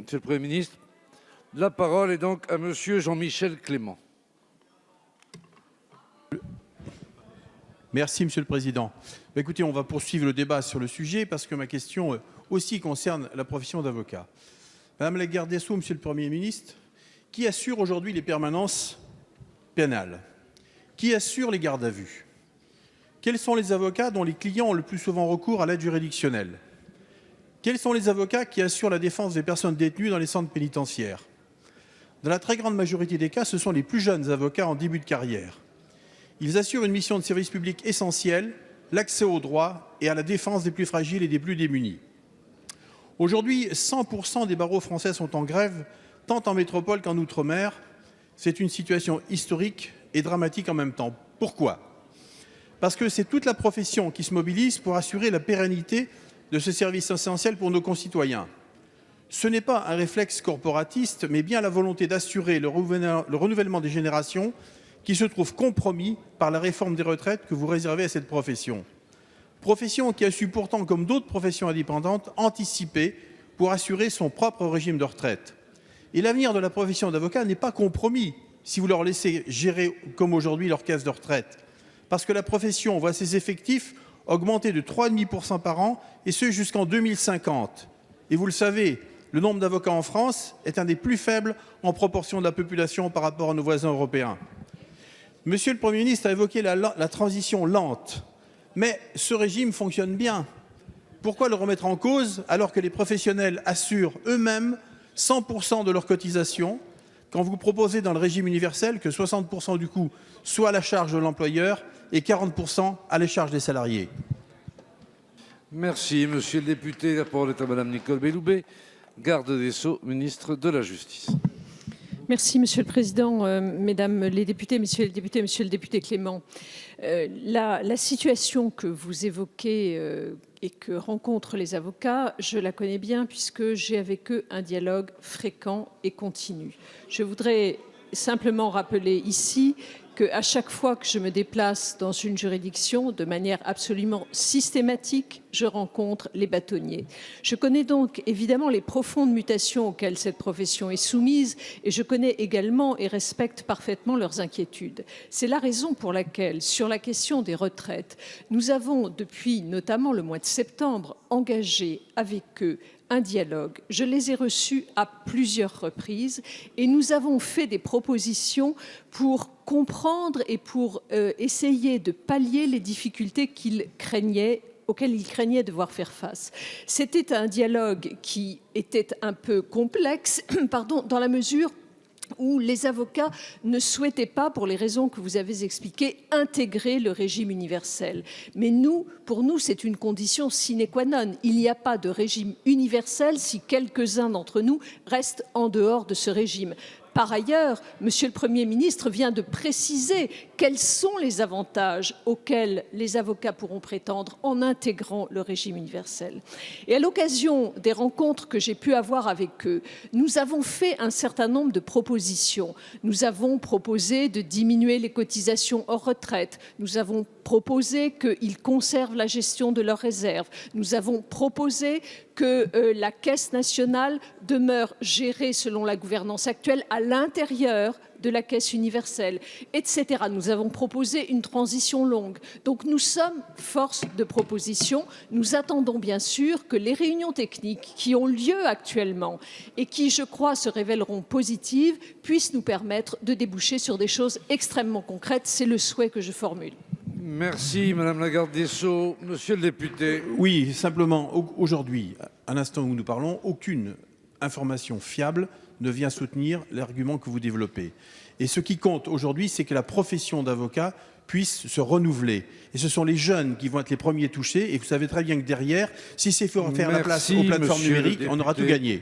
Monsieur le Premier ministre. La parole est donc à Monsieur Jean-Michel Clément. Merci, Monsieur le Président. Écoutez, on va poursuivre le débat sur le sujet parce que ma question aussi concerne la profession d'avocat. Madame la garde des Sceaux, Monsieur le Premier ministre, qui assure aujourd'hui les permanences pénales? Qui assure les gardes à vue? Quels sont les avocats dont les clients ont le plus souvent recours à l'aide juridictionnelle? Quels sont les avocats qui assurent la défense des personnes détenues dans les centres pénitentiaires? Dans la très grande majorité des cas, ce sont les plus jeunes avocats en début de carrière. Ils assurent une mission de service public essentielle, l'accès au droit et à la défense des plus fragiles et des plus démunis. Aujourd'hui, 100% des barreaux français sont en grève, tant en métropole qu'en outre-mer. C'est une situation historique et dramatique en même temps. Pourquoi? Parce que c'est toute la profession qui se mobilise pour assurer la pérennité de ce service essentiel pour nos concitoyens. Ce n'est pas un réflexe corporatiste, mais bien la volonté d'assurer le renouvellement des générations qui se trouve compromis par la réforme des retraites que vous réservez à cette profession. Profession qui a su pourtant, comme d'autres professions indépendantes, anticiper pour assurer son propre régime de retraite. Et l'avenir de la profession d'avocat n'est pas compromis si vous leur laissez gérer, comme aujourd'hui, leur caisse de retraite. Parce que la profession voit ses effectifs augmenter de 3,5% par an, et ce jusqu'en 2050. Et vous le savez, le nombre d'avocats en France est un des plus faibles en proportion de la population par rapport à nos voisins européens. Monsieur le Premier ministre a évoqué la transition lente, mais ce régime fonctionne bien. Pourquoi le remettre en cause alors que les professionnels assurent eux-mêmes 100% de leurs cotisations quand vous proposez dans le régime universel que 60% du coût soit à la charge de l'employeur et 40% à la charge des salariés? Merci, Monsieur le député. La parole est à Madame Nicole Belloubet, garde des Sceaux, ministre de la Justice. Merci, Monsieur le Président, Mesdames les députés, Monsieur le député Clément. La situation que vous évoquez et que rencontrent les avocats, je la connais bien puisque j'ai avec eux un dialogue fréquent et continu. Je voudrais simplement rappeler ici qu'à chaque fois que je me déplace dans une juridiction, de manière absolument systématique, je rencontre les bâtonniers. Je connais donc évidemment les profondes mutations auxquelles cette profession est soumise et je connais également et respecte parfaitement leurs inquiétudes. C'est la raison pour laquelle, sur la question des retraites, nous avons, depuis notamment le mois de septembre, engagé avec eux un dialogue. Je les ai reçus à plusieurs reprises et nous avons fait des propositions pour comprendre et pour essayer de pallier les difficultés auxquels ils craignaient devoir faire face. C'était un dialogue qui était un peu complexe, dans la mesure où les avocats ne souhaitaient pas, pour les raisons que vous avez expliquées, intégrer le régime universel. Mais pour nous, c'est une condition sine qua non. Il n'y a pas de régime universel si quelques-uns d'entre nous restent en dehors de ce régime. Par ailleurs, Monsieur le Premier ministre vient de préciser quels sont les avantages auxquels les avocats pourront prétendre en intégrant le régime universel. Et à l'occasion des rencontres que j'ai pu avoir avec eux, nous avons fait un certain nombre de propositions. Nous avons proposé de diminuer les cotisations hors retraite. Nous avons proposé qu'ils conservent la gestion de leurs réserves. Nous avons proposé que la Caisse nationale demeure gérée selon la gouvernance actuelle à l'intérieur de la Caisse universelle, etc. Nous avons proposé une transition longue. Donc nous sommes force de proposition. Nous attendons bien sûr que les réunions techniques qui ont lieu actuellement et qui, je crois, se révéleront positives, puissent nous permettre de déboucher sur des choses extrêmement concrètes. C'est le souhait que je formule. Merci, Madame la garde des Sceaux. Monsieur le député. Oui, simplement, aujourd'hui, à l'instant où nous parlons, aucune information fiable ne vient soutenir l'argument que vous développez. Et ce qui compte aujourd'hui, c'est que la profession d'avocat puisse se renouveler. Et ce sont les jeunes qui vont être les premiers touchés. Et vous savez très bien que derrière, si c'est pour faire la place aux plateformes numériques, on aura tout gagné.